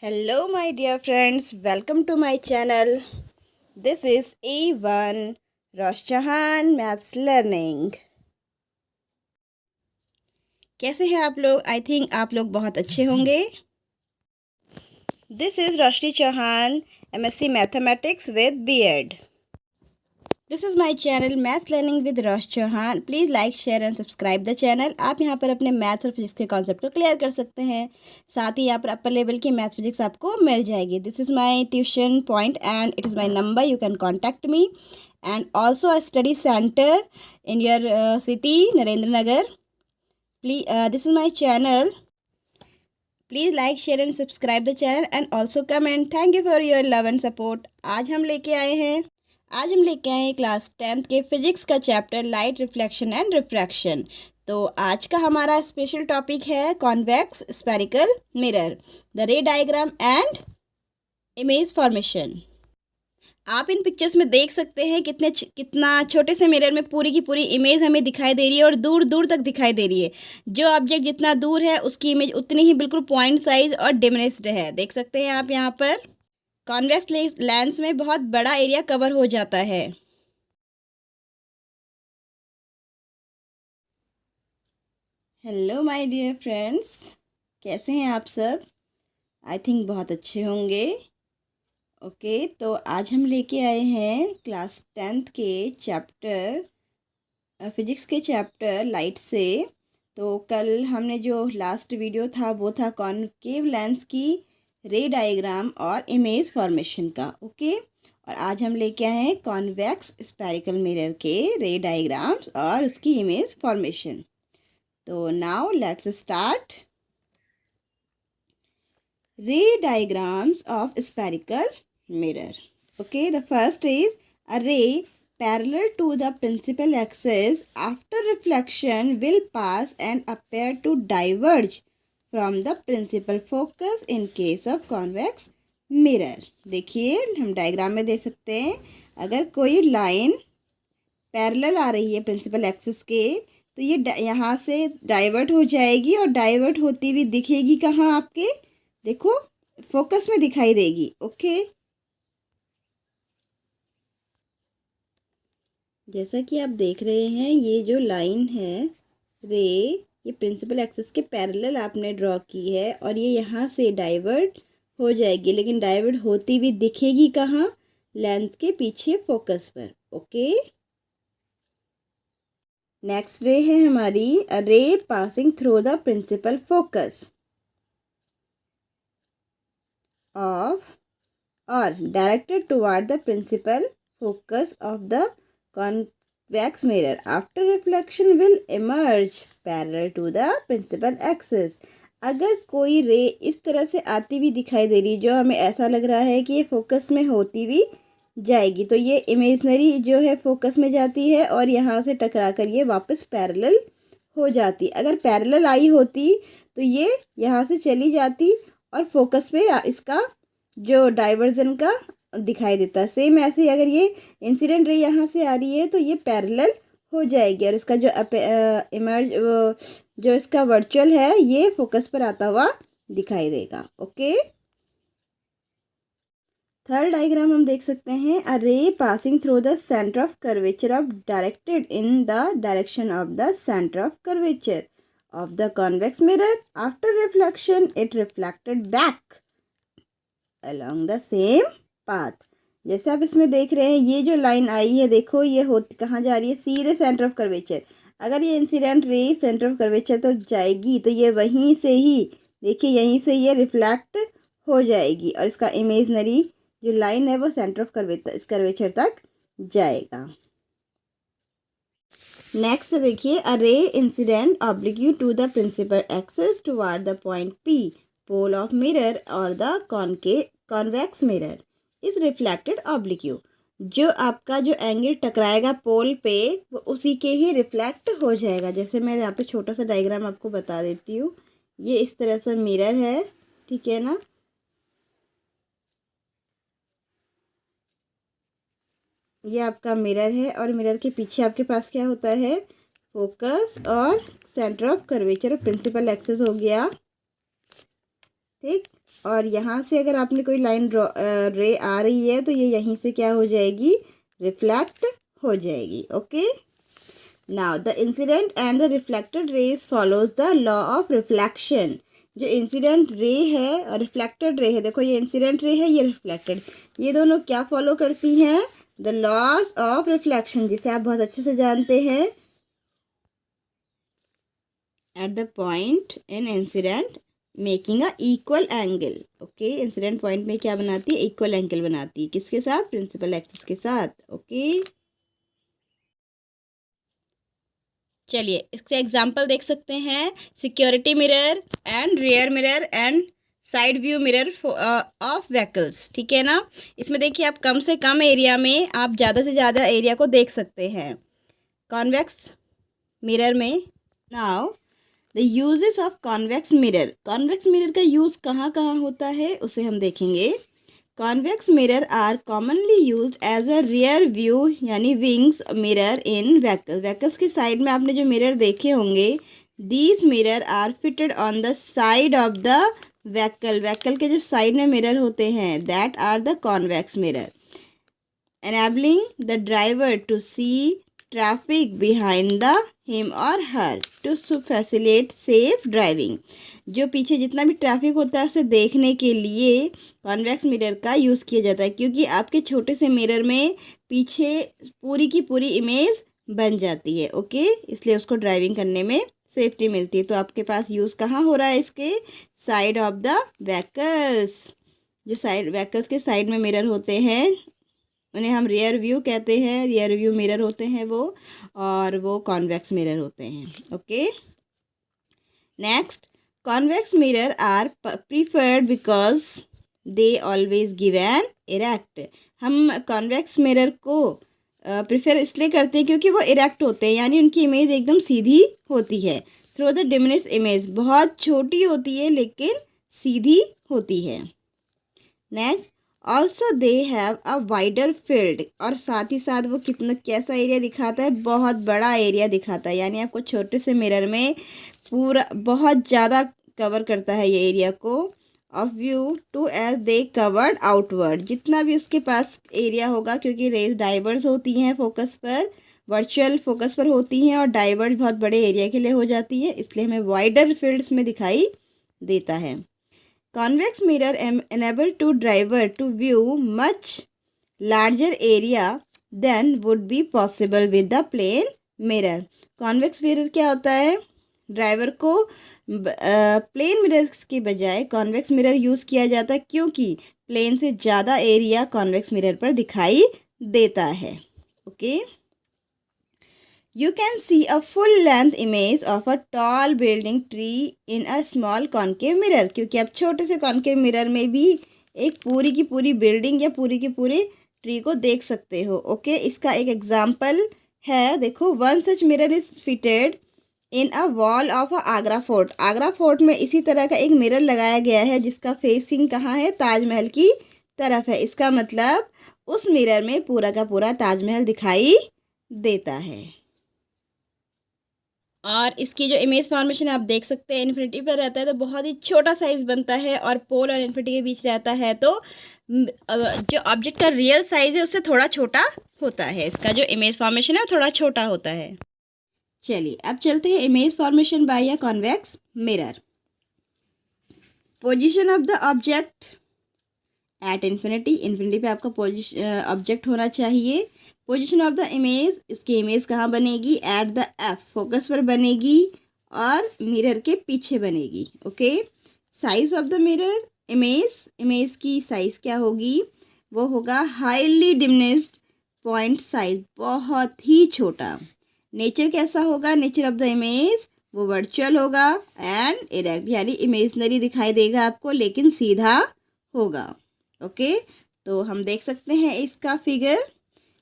Hello, my dear friends. Welcome to my channel. This is A1 Roshjahan Maths Learning. कैसे हैं आप लोग? I think आप लोग बहुत अच्छे होंगे. This is Roshni Chauhan, MSc Mathematics with B.Ed. This is my channel maths learning with Rosh Chauhan. Please like share and subscribe the channel. आप यहाँ पर अपने मैथ्स और फिजिक्स के कॉन्सेप्ट को क्लियर कर सकते हैं. साथ ही यहाँ पर अपर लेवल की मैथ्स फिजिक्स आपको मिल जाएगी. This is my tuition point and it is my number. You can contact me and also a study centre in your city Narendra Nagar. Please this is my channel. Please like share and subscribe the channel and also comment. Thank you for your love and support. आज हम लेके आए हैं class 10th के physics का chapter light reflection and refraction. तो आज का हमारा स्पेशल टॉपिक है कॉन्वेक्स स्फेरिकल मिरर, द रे डायग्राम एंड इमेज फॉर्मेशन. आप इन पिक्चर्स में देख सकते हैं कितना छोटे से मिरर में पूरी की पूरी इमेज हमें दिखाई दे रही है और दूर दूर तक दिखाई दे रही है. जो ऑब्जेक्ट जितना दूर है उसकी इमेज उतनी ही बिल्कुल पॉइंट साइज और डिमिनिश्ड है. देख सकते हैं आप यहाँ पर कॉन्वेक्स लेंस में बहुत बड़ा एरिया कवर हो जाता है. हेलो माय डियर फ्रेंड्स, कैसे हैं आप सब? आई थिंक बहुत अच्छे होंगे. ओके, तो आज हम लेके आए हैं क्लास 10th के चैप्टर फिजिक्स के चैप्टर लाइट से. तो कल हमने जो लास्ट वीडियो था वो था कॉनकेव लेंस की रे डायग्राम और इमेज फॉर्मेशन का. ओके, और आज हम लेके आए हैं कॉन्वेक्स स्फेरिकल मिरर के रे डायग्राम्स और उसकी इमेज फॉर्मेशन. तो नाउ लेट्स स्टार्ट. रे diagrams of spherical mirror. Okay, the first is a ray parallel to the principal axis after reflection will pass and appear to diverge from the principal focus in case of convex mirror. देखिए हम diagram में देख सकते हैं, अगर कोई line parallel आ रही है प्रिंसिपल एक्सिस के तो ये यहाँ से डाइवर्ट हो जाएगी और डाइवर्ट होती हुई दिखेगी कहाँ आपके, देखो फोकस में दिखाई देगी. ओके, जैसा कि आप देख रहे हैं ये जो लाइन है रे, ये प्रिंसिपल एक्सिस के पैरेलल आपने ड्रॉ की है और ये यहाँ से डाइवर्ट हो जाएगी, लेकिन डाइवर्ट होती हुई दिखेगी कहाँ, लेंस के पीछे फोकस पर. ओके, नेक्स्ट रे है हमारी a ray passing through the principal focus of और directed toward the principal focus of the convex mirror. After reflection will emerge parallel to the principal axis. अगर कोई रे इस तरह से आती हुई दिखाई दे रही जो हमें ऐसा लग रहा है कि ये फोकस में होती हुई जाएगी, तो ये इमेजनरी जो है फोकस में जाती है और यहाँ से टकरा कर ये वापस पैरेलल हो जाती. अगर पैरेलल आई होती तो ये यहाँ से चली जाती और फोकस पे इसका जो डाइवर्जन का दिखाई देता. सेम ऐसे ही अगर ये इंसिडेंट रे यहाँ से आ रही है तो ये पैरेलल हो जाएगी और इसका जो इमर्ज जो इसका वर्चुअल है ये फोकस पर आता हुआ दिखाई देगा. ओके, थर्ड डायग्राम हम देख सकते हैं a ray passing through the centre of curvature of directed in the direction of the centre of curvature of the convex mirror. After reflection it reflected back along the same path. जैसे आप इसमें देख रहे हैं ये जो line आई है देखो ये होती कहाँ जा रही है, सीधे सेंटर ऑफ कर्वेचर. अगर ये incident ray centre of curvature तो जाएगी तो ये वहीं से ही देखिए यहीं से ये रिफ्लेक्ट हो जाएगी और इसका इमेजनरी जो लाइन है वो सेंटर ऑफ कर्वेचर तक जाएगा. नेक्स्ट देखिए a ray incident oblique to the principal axis toward the point P pole of mirror और the convex mirror is reflected oblique. जो आपका जो एंगल टकराएगा पोल पे वो उसी के ही रिफ्लेक्ट हो जाएगा. जैसे मैं यहाँ पे छोटा सा डायग्राम आपको बता देती हूँ. ये इस तरह से मिरर है, ठीक है ना. ये आपका मिरर है और मिरर के पीछे आपके पास क्या होता है, फोकस और centre of curvature principal axis हो गया. ठीक। और यहाँ से अगर आपने कोई लाइन ड्रॉ रे आ रही है तो ये यहीं से क्या हो जाएगी, रिफ्लेक्ट हो जाएगी। Okay, now the incident and the reflected raise follows the law of reflection. जो इंसिडेंट रे है और रिफ्लेक्टेड रे है, देखो ये इंसिडेंट रे है, ये रिफ्लेक्टेड, ये दोनों क्या फॉलो करती हैं, द लॉज ऑफ रिफ्लेक्शन, जिसे आप बहुत अच्छे से जानते हैं। At the point in incident making a equal angle. Okay, incident point में क्या बनाती है, इक्वल एंगल बनाती है, किसके साथ, प्रिंसिपल एक्सिस के साथ। ओके, चलिए इसके एग्जांपल देख सकते हैं, security mirror and rear mirror and side view mirror of vehicles. ठीक है ना। इसमें देखिए आप कम से कम एरिया में आप ज़्यादा से ज़्यादा एरिया को देख सकते हैं कॉन्वेक्स मिरर में। Now the uses of convex mirror, convex mirror का यूज़ कहाँ कहाँ होता है उसे हम देखेंगे। Convex mirror are commonly used as a rear view यानी wings mirror in vehicle. Vehicles के साइड में आपने जो मिरर देखे होंगे, these mirror are fitted on the side of the vehicle. Vehicle के जो साइड में मिरर होते हैं, that are the convex mirror, enabling the driver to see traffic behind the him or her to facilitate safe driving। जो पीछे जितना भी traffic होता है उसे देखने के लिए कॉन्वेक्स मिरर का यूज़ किया जाता है, क्योंकि आपके छोटे से मिरर में पीछे पूरी की पूरी इमेज बन जाती है। ओके, इसलिए उसको ड्राइविंग करने में सेफ्टी मिलती है। तो आपके पास यूज़ कहाँ हो रहा है, इसके साइड ऑफ द व्हीकल्स। जो साइड व्हीकल्स के साइड में मिरर होते हैं उन्हें हम रियर व्यू कहते हैं, रियर व्यू मिरर होते हैं वो, और वो कॉन्वेक्स मिरर होते हैं। Okay, next, convex mirror are preferred because they always give an erect. हम कॉन्वेक्स मिरर को प्रीफर इसलिए करते हैं क्योंकि वो इरेक्ट होते हैं, यानी उनकी इमेज एकदम सीधी होती है। थ्रू द डिमिनिश इमेज, बहुत छोटी होती है लेकिन सीधी होती है। Next, also they have a wider field, और साथ ही साथ वो कितना कैसा एरिया दिखाता है, बहुत बड़ा एरिया दिखाता है, यानी आपको छोटे से मिरर में पूरा बहुत ज़्यादा कवर करता है ये एरिया को। Of view to as they covered outward, जितना भी उसके पास एरिया होगा, क्योंकि रेज डाइवर्स होती हैं फोकस पर, वर्चुअल फोकस पर होती हैं और डाइवर्स बहुत बड़े एरिया के लिए हो जाती है, इसलिए हमें वाइडर फील्ड्स में दिखाई देता है। Convex mirror enable to driver to view much larger area than would be possible with the plane mirror। Convex mirror क्या होता है, ड्राइवर को प्लेन मिरर्स के बजाय कॉन्वेक्स मिरर यूज़ किया जाता है, क्योंकि प्लेन से ज़्यादा एरिया कॉन्वेक्स मिरर पर दिखाई देता है। Okay, You can see a full length image of a tall building tree in a small concave mirror, क्योंकि आप छोटे से कॉन्केव मिरर में भी एक पूरी की पूरी बिल्डिंग या पूरी की पूरी ट्री को देख सकते हो। ओके, इसका एक एग्जांपल है, देखो, one such mirror is fitted in a wall of a Agra fort. Agra fort में इसी तरह का एक मिरर लगाया गया है जिसका फेसिंग कहाँ है, ताजमहल की तरफ है। इसका मतलब उस मिरर में पूरा का पूरा ताजमहल दिखाई देता है। और इसकी जो इमेज फॉर्मेशन आप देख सकते हैं, इन्फिनिटी पर रहता है तो बहुत ही छोटा साइज़ बनता है, और पोल और इन्फिनिटी के बीच रहता है तो जो ऑब्जेक्ट का रियल साइज़ है उससे थोड़ा छोटा होता है, इसका जो इमेज फॉर्मेशन है वो थोड़ा छोटा होता है। चलिए अब चलते हैं image formation by a convex mirror. Position of the object at infinity, infinity पे आपका पोजिशन ऑब्जेक्ट होना चाहिए। पोजीशन ऑफ द इमेज, इसकी इमेज कहाँ बनेगी, एट द एफ, फोकस पर बनेगी और मिरर के पीछे बनेगी। Okay, size of the mirror, image की साइज़ क्या होगी, वो होगा हाईली डिमिनिश्ड पॉइंट साइज, बहुत ही छोटा। नेचर कैसा होगा, नेचर ऑफ द इमेज वो वर्चुअल होगा एंड इरेक्ट, यानी इमेजनरी दिखाई देगा आपको लेकिन सीधा होगा। ओके, तो हम देख सकते हैं इसका figure.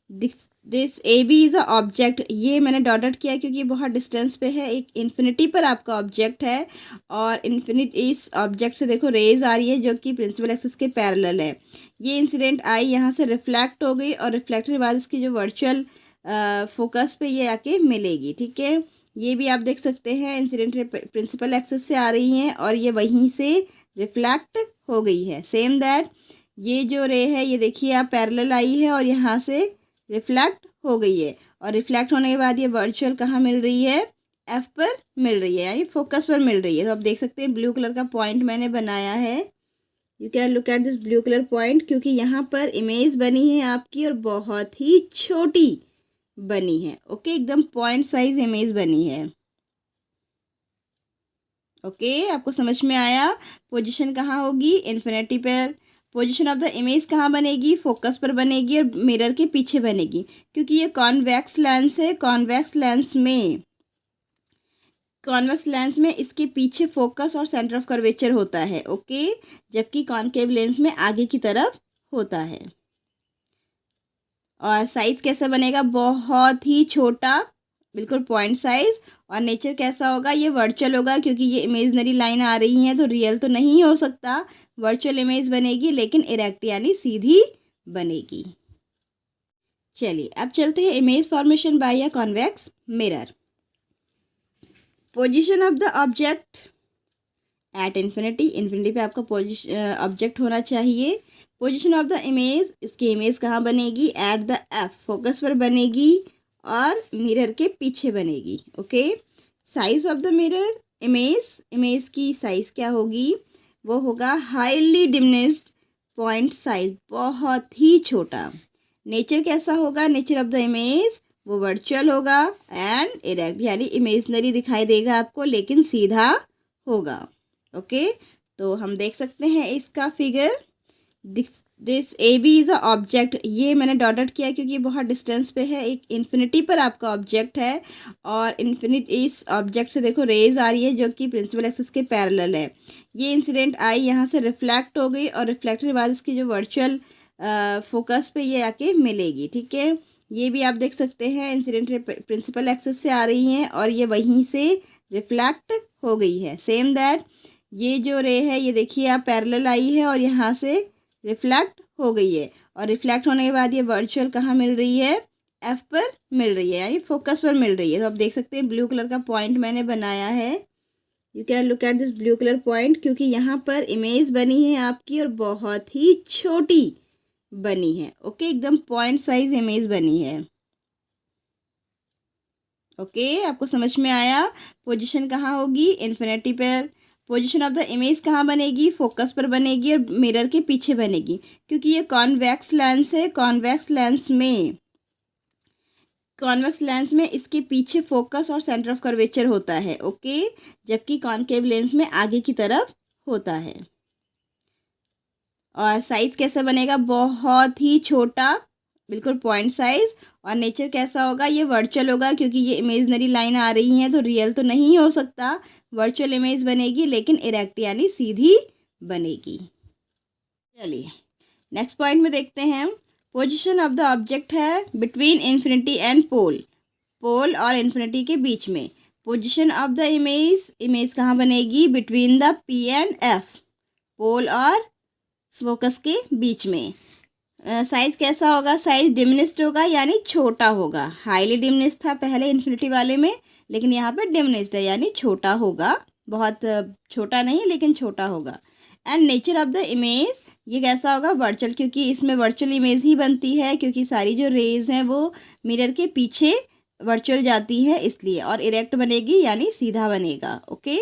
This A B is a object, ये मैंने डॉटेड किया क्योंकि बहुत डिस्टेंस पे है, एक इन्फिनिटी पर आपका ऑब्जेक्ट है, और इस ऑब्जेक्ट से देखो रेज आ रही है जो कि प्रिंसिपल एक्सिस के पैरेलल है। ये इंसिडेंट आई यहाँ से रिफ्लेक्ट हो गई और रिफ्लेक्ट के बाद इसकी जो वर्चुअल फोकस पे ये आके मिलेगी। ठीक है, ये भी आप देख सकते हैं इंसिडेंट रे प्रिंसिपल एक्सिस से आ रही हैं और ये वहीं से रिफ्लेक्ट हो गई है। सेम दैट ये जो रे है ये देखिए आप पैरेलल आई है और यहाँ से रिफ्लेक्ट हो गई है और रिफ्लेक्ट होने के बाद ये वर्चुअल कहाँ मिल रही है, एफ पर मिल रही है, यानी फोकस पर मिल रही है। तो आप देख सकते हैं ब्लू कलर का पॉइंट मैंने बनाया है। You can look at this blue colour point, क्योंकि यहाँ पर इमेज बनी है आपकी और बहुत ही छोटी बनी है। ओके, एकदम पॉइंट साइज इमेज बनी है। ओके, आपको समझ में आया। पोजीशन कहाँ होगी, इन्फिनिटी पर। पोजीशन ऑफ द इमेज कहाँ बनेगी, फोकस पर बनेगी और मिरर के पीछे बनेगी, क्योंकि ये कॉन्वेक्स लेंस है। कॉन्वेक्स लेंस में इसके पीछे फोकस और सेंटर ऑफ कर्वेचर होता है। ओके, जबकि कॉनकेव लेंस में आगे की तरफ होता है। और साइज कैसा बनेगा, बहुत ही छोटा, बिल्कुल पॉइंट साइज। और नेचर कैसा होगा, ये वर्चुअल होगा, क्योंकि ये इमेजनरी लाइन आ रही हैं तो रियल तो नहीं हो सकता, वर्चुअल इमेज बनेगी, लेकिन इरेक्ट यानी सीधी बनेगी। चलिए अब चलते हैं image formation by a convex mirror. Position of the object at infinity पे आपका ऑब्जेक्ट होना चाहिए। पोजीशन ऑफ द इमेज, इसकी इमेज कहाँ बनेगी, एट द एफ, फोकस पर बनेगी और मिरर के पीछे बनेगी। Okay, size of the mirror, image की साइज क्या होगी, वो होगा हाईली डिमिनिश्ड पॉइंट साइज, बहुत ही छोटा। नेचर कैसा होगा, नेचर ऑफ द इमेज वो वर्चुअल होगा एंड इरेक्ट, यानी इमेजनरी दिखाई देगा आपको लेकिन सीधा होगा। ओके, तो हम देख सकते हैं इसका figure. This A B is a object, ये मैंने डॉटेड किया क्योंकि बहुत डिस्टेंस पे है। एक इन्फिनिटी पर आपका ऑब्जेक्ट है और इस ऑब्जेक्ट से देखो रेज आ रही है जो कि प्रिंसिपल एक्सिस के पैरेलल है। ये इंसिडेंट आई यहाँ से रिफ्लेक्ट हो गई और रिफ्लेक्ट के बाद इसकी जो वर्चुअल फोकस पे ये आके मिलेगी। ठीक है, ये भी आप देख सकते हैं इंसिडेंट प्रिंसिपल एक्सिस से आ रही हैं और ये वहीं से रिफ्लेक्ट हो गई है। सेम दैट ये जो रे है ये देखिए आप पैरेलल आई है और यहाँ से रिफ्लेक्ट हो गई है और रिफ्लेक्ट होने के बाद ये वर्चुअल कहाँ मिल रही है, एफ पर मिल रही है, यानी फोकस पर मिल रही है। तो आप देख सकते हैं ब्लू कलर का पॉइंट मैंने बनाया है। You can look at this blue colour point, क्योंकि यहाँ पर इमेज बनी है आपकी और बहुत ही छोटी बनी है। ओके, एकदम पॉइंट साइज इमेज बनी है। ओके, आपको समझ में आया। पोजीशन कहाँ होगी, इन्फिनिटी पर। पोजीशन ऑफ द इमेज कहाँ बनेगी, फोकस पर बनेगी और मिरर के पीछे बनेगी, क्योंकि ये कॉन्वेक्स लेंस है। कॉन्वेक्स लेंस में इसके पीछे फोकस और सेंटर ऑफ कर्वेचर होता है। ओके, जबकि कॉनकेव लेंस में आगे की तरफ होता है। और साइज कैसा बनेगा, बहुत ही छोटा, बिल्कुल पॉइंट साइज। और नेचर कैसा होगा, ये वर्चुअल होगा, क्योंकि ये इमेजनरी लाइन आ रही हैं तो रियल तो नहीं हो सकता, वर्चुअल इमेज बनेगी लेकिन इरेक्ट यानी सीधी बनेगी। चलिए नेक्स्ट पॉइंट में देखते हैं। पोजीशन ऑफ द ऑब्जेक्ट है बिटवीन इन्फिनिटी एंड पोल और इन्फिनिटी के बीच में। पोजीशन ऑफ द इमेज कहाँ बनेगी, between the P and F, pole और फोकस के बीच में। साइज कैसा होगा, साइज डिमिनिश्ड होगा, यानी छोटा होगा। हाईली डिमिनिश्ड था पहले इन्फिनिटी वाले में, लेकिन यहाँ पे डिमिनिश्ड है यानी छोटा होगा, बहुत छोटा नहीं लेकिन छोटा होगा। And nature of the image, ये कैसा होगा, वर्चुअल, क्योंकि इसमें वर्चुअल इमेज ही बनती है, क्योंकि सारी जो रेज हैं वो मिरर के पीछे वर्चुअल जाती है इसलिए। और इरेक्ट बनेगी यानी सीधा बनेगा। ओके,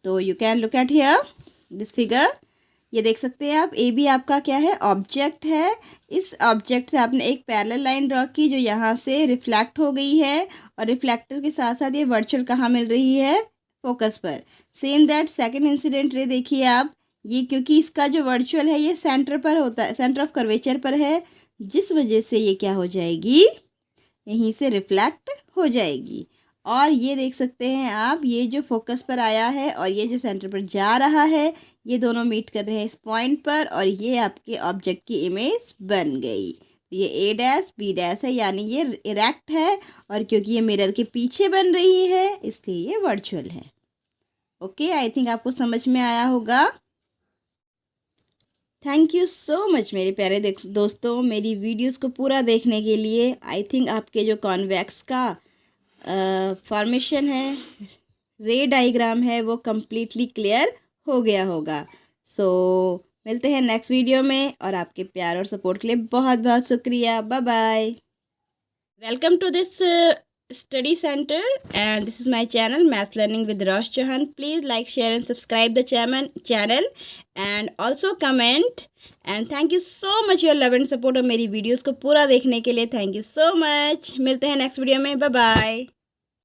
तो you can look at here this figure. ये देख सकते हैं आप, ए बी आपका क्या है, ऑब्जेक्ट है। इस ऑब्जेक्ट से आपने एक पैरेलल लाइन ड्रॉ की जो यहाँ से रिफ्लेक्ट हो गई है और रिफ्लेक्टर के साथ साथ ये वर्चुअल कहाँ मिल रही है, फोकस पर। Same that second incident ray देखिए आप, ये क्योंकि इसका जो वर्चुअल है ये सेंटर पर होता है, सेंटर ऑफ कर्वेचर पर है, जिस वजह से ये क्या हो जाएगी, यहीं से रिफ्लेक्ट हो जाएगी। और ये देख सकते हैं आप, ये जो फोकस पर आया है और ये जो सेंटर पर जा रहा है, ये दोनों मीट कर रहे हैं इस पॉइंट पर और ये आपके ऑब्जेक्ट की इमेज बन गई। ये ए डैश बी डैश है, यानी ये इरेक्ट है और क्योंकि ये मिरर के पीछे बन रही है इसलिए ये वर्चुअल है। ओके, आई थिंक आपको समझ में आया होगा। थैंक यू सो मच मेरे प्यारे दोस्तों, मेरी वीडियोस को पूरा देखने के लिए। आई थिंक आपके जो कॉन्वेक्स का फॉर्मेशन है, रे डायग्राम है, वो कम्प्लीटली क्लियर हो गया होगा। सो मिलते हैं नेक्स्ट वीडियो में, और आपके प्यार और सपोर्ट के लिए बहुत बहुत शुक्रिया। Bye bye. Welcome to this study center, and this is my channel Math Learning with Rosh Chauhan. Please like, share and subscribe the channel and also comment, and thank you so much your love and support और मेरी videos को पूरा देखने के लिए thank you so much. मिलते हैं next video में, बाय बाय।